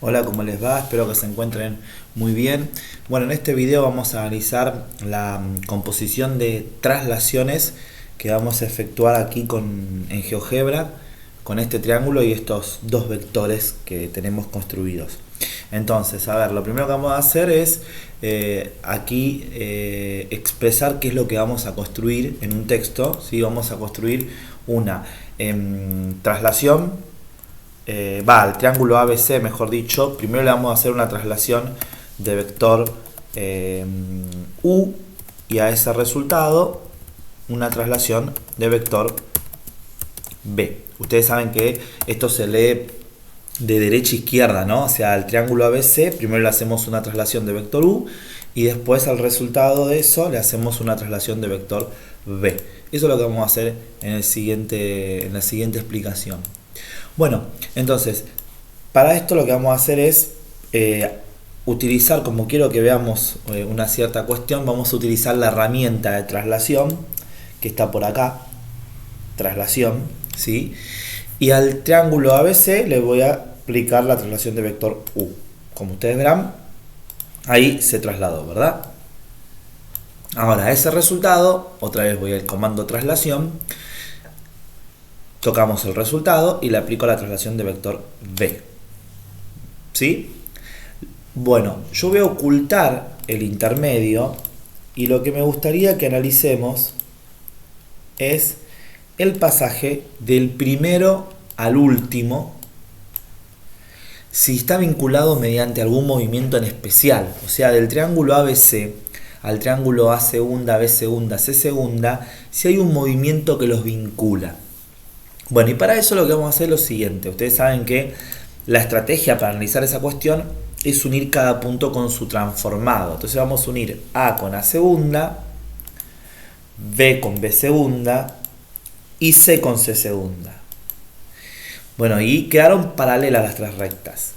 Hola, ¿cómo les va? Espero que se encuentren muy bien. Bueno, en este video vamos a analizar la composición de traslaciones que vamos a efectuar aquí en GeoGebra con este triángulo y estos dos vectores que tenemos construidos. Entonces, a ver, lo primero que vamos a hacer es aquí expresar qué es lo que vamos a construir en un texto. ¿Sí? Vamos a construir una traslación. Al triángulo ABC, mejor dicho, primero le vamos a hacer una traslación de vector U y a ese resultado una traslación de vector B. Ustedes saben que esto se lee de derecha a izquierda, ¿no? O sea, al triángulo ABC primero le hacemos una traslación de vector U y después al resultado de eso le hacemos una traslación de vector B. Eso es lo que vamos a hacer en la siguiente explicación. Bueno, entonces, para esto lo que vamos a hacer es utilizar, como quiero que veamos una cierta cuestión, vamos a utilizar la herramienta de traslación, que está por acá, traslación, ¿sí? Y al triángulo ABC le voy a aplicar la traslación de vector U. Como ustedes verán, ahí se trasladó, ¿verdad? Ahora, ese resultado, otra vez voy al comando traslación, tocamos el resultado y le aplico la traslación de vector B. ¿Sí? Bueno, yo voy a ocultar el intermedio y lo que me gustaría que analicemos es el pasaje del primero al último, si está vinculado mediante algún movimiento en especial. O sea, del triángulo ABC al triángulo A segunda, B segunda, C segunda, si hay un movimiento que los vincula. Bueno, y para eso lo que vamos a hacer es lo siguiente. Ustedes saben que la estrategia para analizar esa cuestión es unir cada punto con su transformado. Entonces vamos a unir A con A segunda, B con B segunda y C con C segunda. Bueno, y quedaron paralelas las tres rectas.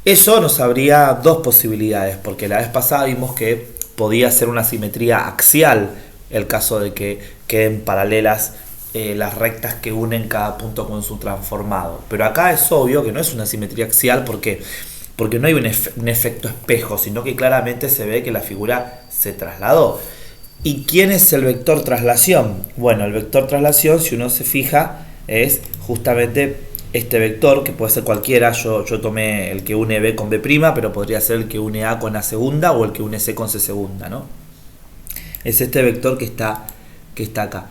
Eso nos abría dos posibilidades, porque la vez pasada vimos que podía ser una simetría axial el caso de que queden paralelas las rectas que unen cada punto con su transformado. Pero acá es obvio que no es una simetría axial porque no hay un efecto espejo, sino que claramente se ve que la figura se trasladó. ¿Y quién es el vector traslación? Bueno, el vector traslación, si uno se fija, es justamente este vector, que puede ser cualquiera. Yo tomé el que une B con B', pero podría ser el que une A con A segunda o el que une C con C segunda, ¿no? Es este vector que está acá,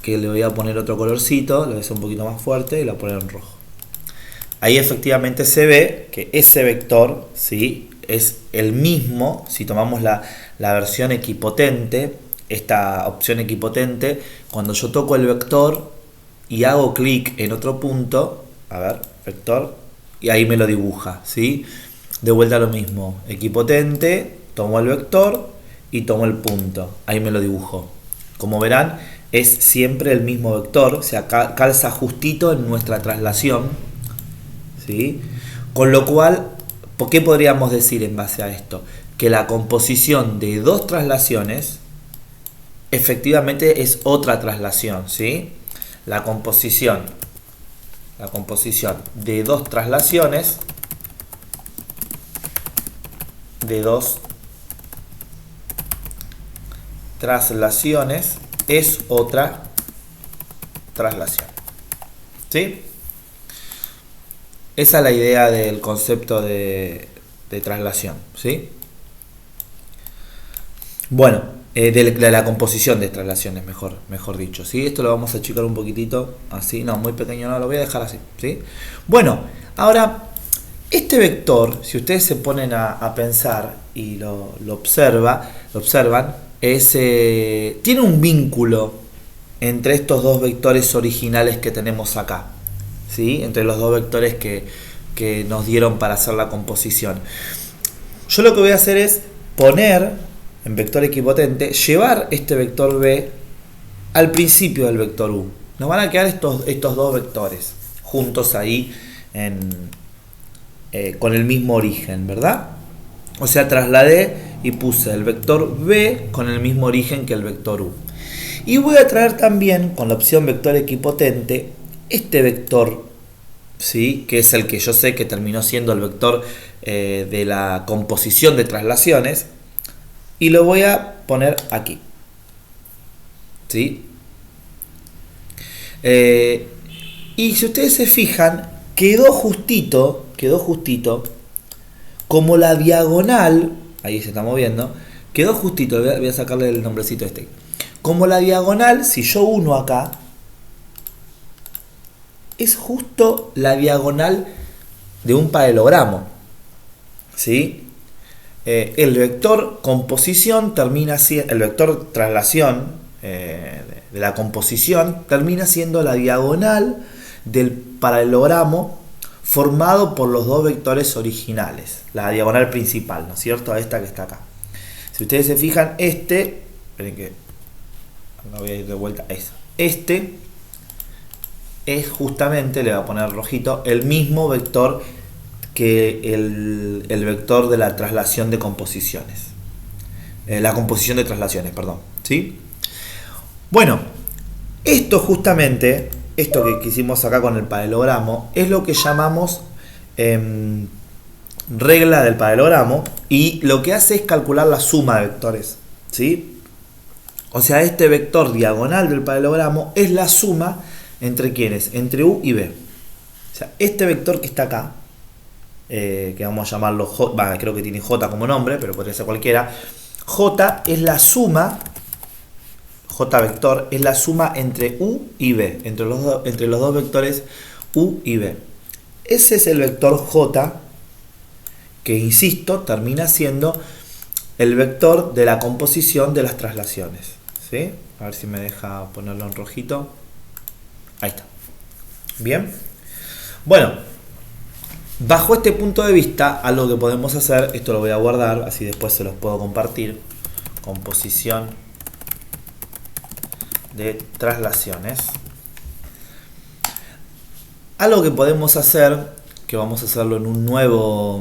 que le voy a poner otro colorcito, lo voy a hacer un poquito más fuerte y lo voy a poner en rojo. Ahí efectivamente se ve que ese vector, ¿sí?, es el mismo. Si tomamos la versión equipotente, esta opción equipotente, cuando yo toco el vector y hago clic en otro punto, a ver, vector, y ahí me lo dibuja, ¿sí? De vuelta lo mismo, equipotente, tomo el vector y tomo el punto, ahí me lo dibujo. Como verán, es siempre el mismo vector, o sea, calza justito en nuestra traslación, ¿sí? Con lo cual, ¿por qué podríamos decir en base a esto? Que la composición de dos traslaciones efectivamente es otra traslación, ¿sí? La composición de dos traslaciones, es otra traslación, ¿sí? Esa es la idea del concepto de traslación, ¿sí? Bueno, de la composición de traslaciones, mejor dicho, ¿sí? Esto lo vamos a achicar un poquitito, así, no, muy pequeño, no, lo voy a dejar así, ¿sí? Bueno, ahora, este vector, si ustedes se ponen a pensar y lo observan, tiene un vínculo entre estos dos vectores originales que tenemos acá, ¿sí? Entre los dos vectores que nos dieron para hacer la composición. Yo lo que voy a hacer es poner en vector equipotente, llevar este vector B al principio del vector U. Nos van a quedar estos dos vectores juntos ahí con el mismo origen, ¿verdad? O sea, trasladé y puse el vector B con el mismo origen que el vector U. Y voy a traer también, con la opción vector equipotente, este vector ¿sí? Que es el que yo sé que terminó siendo el vector de la composición de traslaciones, y lo voy a poner aquí, ¿sí? Y si ustedes se fijan, quedó justito, como la diagonal, ahí se está moviendo, quedó justito, voy a sacarle el nombrecito este. Como la diagonal, si yo uno acá, es justo la diagonal de un paralelogramo, ¿sí? El vector composición termina siendo, el vector traslación de la composición termina siendo la diagonal del paralelogramo formado por los dos vectores originales, la diagonal principal, ¿no es cierto? Esta que está acá. Si ustedes se fijan, esperen que no voy a ir de vuelta, este es justamente, le voy a poner rojito, el mismo vector que el vector de la traslación de composiciones. La composición de traslaciones, perdón. ¿Sí? Bueno, esto justamente, esto que hicimos acá con el paralelogramo, es lo que llamamos regla del paralelogramo, y lo que hace es calcular la suma de vectores. ¿Sí? O sea, este vector diagonal del paralelogramo es la suma entre ¿quiénes? Entre u y b. O sea, este vector que está acá, que vamos a llamarlo J, creo que tiene J como nombre, pero podría ser cualquiera. J es la suma, J vector es la suma entre u y b, entre los dos vectores u y b. Ese es el vector J, que insisto, termina siendo el vector de la composición de las traslaciones. ¿Sí? A ver si me deja ponerlo en rojito. Ahí está. Bien. Bueno, bajo este punto de vista, algo que podemos hacer, esto lo voy a guardar, así después se los puedo compartir. Composición de traslaciones. Algo que podemos hacer, que vamos a hacerlo en un nuevo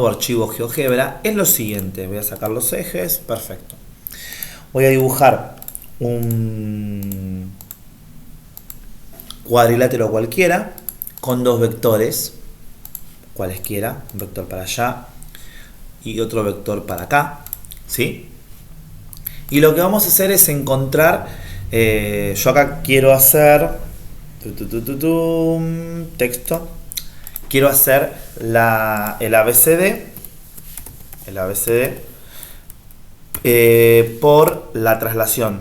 archivo GeoGebra, es lo siguiente. Voy a sacar los ejes, perfecto. Voy a dibujar un cuadrilátero cualquiera con dos vectores cualesquiera, un vector para allá y otro vector para acá, ¿sí? Y lo que vamos a hacer es encontrar, yo acá quiero hacer texto, quiero hacer el ABCD por la traslación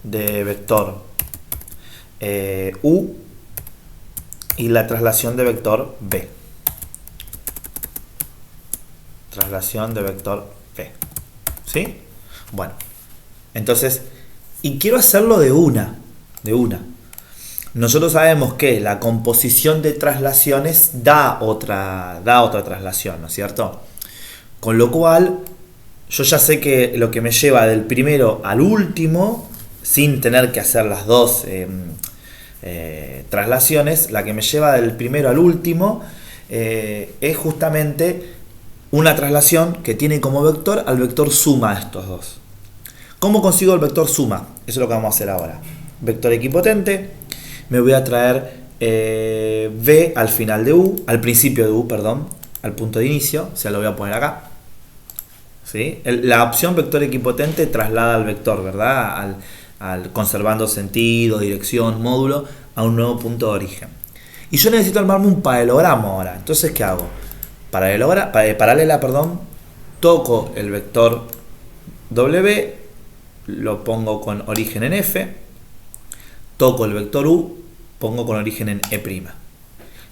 de vector u y la traslación de vector b. Traslación de vector b. ¿Sí? Bueno, entonces, y quiero hacerlo de una. Nosotros sabemos que la composición de traslaciones da otra traslación, ¿no es cierto? Con lo cual, yo ya sé que lo que me lleva del primero al último, sin tener que hacer las dos traslaciones, la que me lleva del primero al último es justamente una traslación que tiene como vector al vector suma de estos dos. ¿Cómo consigo el vector suma? Eso es lo que vamos a hacer ahora. Vector equipotente, me voy a traer v al final de u, al principio de u, perdón, al punto de inicio, o sea, lo voy a poner acá. ¿Sí? La opción vector equipotente traslada al vector, ¿verdad? Al conservando sentido, dirección, módulo, a un nuevo punto de origen. Y yo necesito armarme un paralelogramo ahora. Entonces, ¿qué hago? Paralela, toco el vector W, lo pongo con origen en F, toco el vector U, pongo con origen en E'.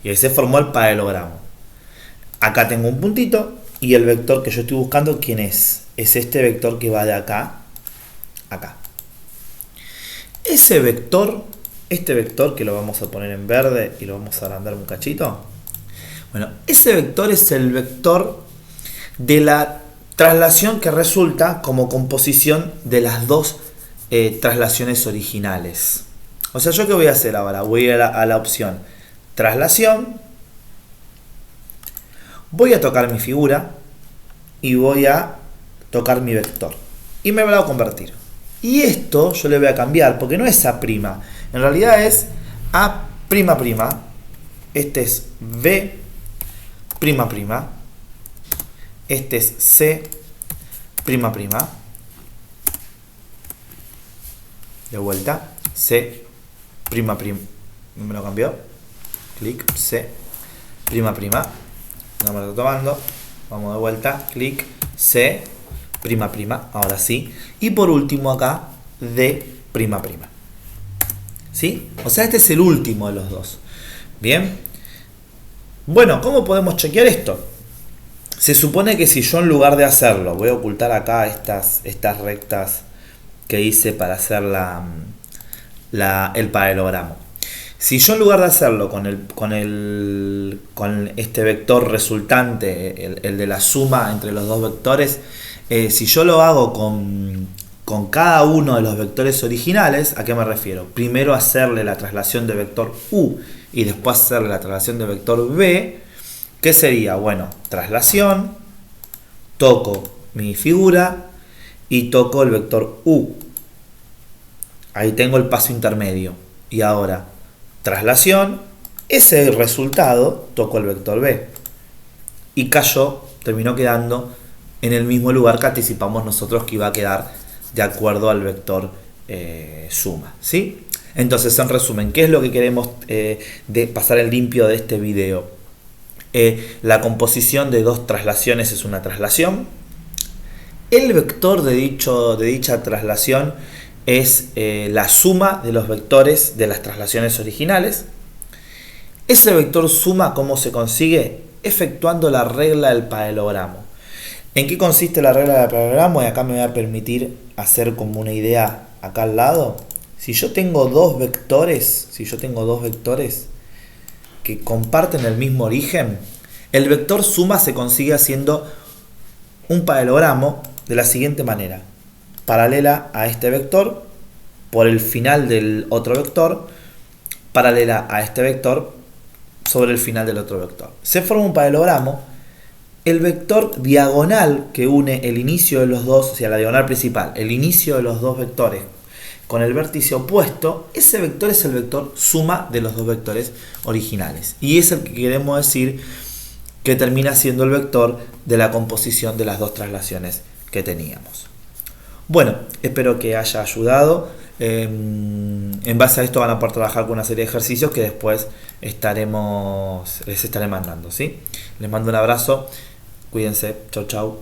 Y ahí se formó el paralelogramo. Acá tengo un puntito y el vector que yo estoy buscando, ¿quién es? Es este vector que va de acá a acá. Ese vector, este vector que lo vamos a poner en verde y lo vamos a agrandar un cachito. Bueno, ese vector es el vector de la traslación que resulta como composición de las dos traslaciones originales. O sea, ¿yo qué voy a hacer ahora? Voy a ir a la opción traslación, voy a tocar mi figura y voy a tocar mi vector. Y me va a convertir. Y esto yo le voy a cambiar porque no es A', en realidad es A''. este es B'', este es C''. De vuelta, C''. Me lo cambió. Clic, C''. No me lo está tomando. Vamos de vuelta, clic, C''. Ahora sí. Y por último acá, D''. ¿Sí? O sea, este es el último de los dos. Bien. Bueno, ¿cómo podemos chequear esto? Se supone que si yo en lugar de hacerlo, voy a ocultar acá estas rectas que hice para hacer el paralelogramo. Si yo en lugar de hacerlo con este vector resultante, el de la suma entre los dos vectores, si yo lo hago con cada uno de los vectores originales, ¿a qué me refiero? Primero hacerle la traslación de vector u y después hacerle la traslación de vector b. ¿Qué sería? Bueno, traslación, toco mi figura y toco el vector u. Ahí tengo el paso intermedio. Y ahora, traslación, ese resultado, toco el vector b. Y terminó quedando en el mismo lugar que anticipamos nosotros que iba a quedar de acuerdo al vector suma. ¿Sí? Entonces, en resumen, ¿qué es lo que queremos pasar en limpio de este video? La composición de dos traslaciones es una traslación. El vector de dicha traslación es la suma de los vectores de las traslaciones originales. Ese vector suma, ¿cómo se consigue? Efectuando la regla del paralelogramo. ¿En qué consiste la regla del paralelogramo? Y acá me voy a permitir hacer como una idea acá al lado. Si yo tengo dos vectores que comparten el mismo origen, el vector suma se consigue haciendo un paralelogramo de la siguiente manera: paralela a este vector por el final del otro vector, paralela a este vector sobre el final del otro vector. Se forma un paralelogramo. El vector diagonal que une el inicio de los dos, o sea, la diagonal principal, el inicio de los dos vectores con el vértice opuesto, ese vector es el vector suma de los dos vectores originales. Y es el que queremos decir que termina siendo el vector de la composición de las dos traslaciones que teníamos. Bueno, espero que haya ayudado. En base a esto van a poder trabajar con una serie de ejercicios que después les estaré mandando, ¿sí? Les mando un abrazo. Cuídense. Chau, chau.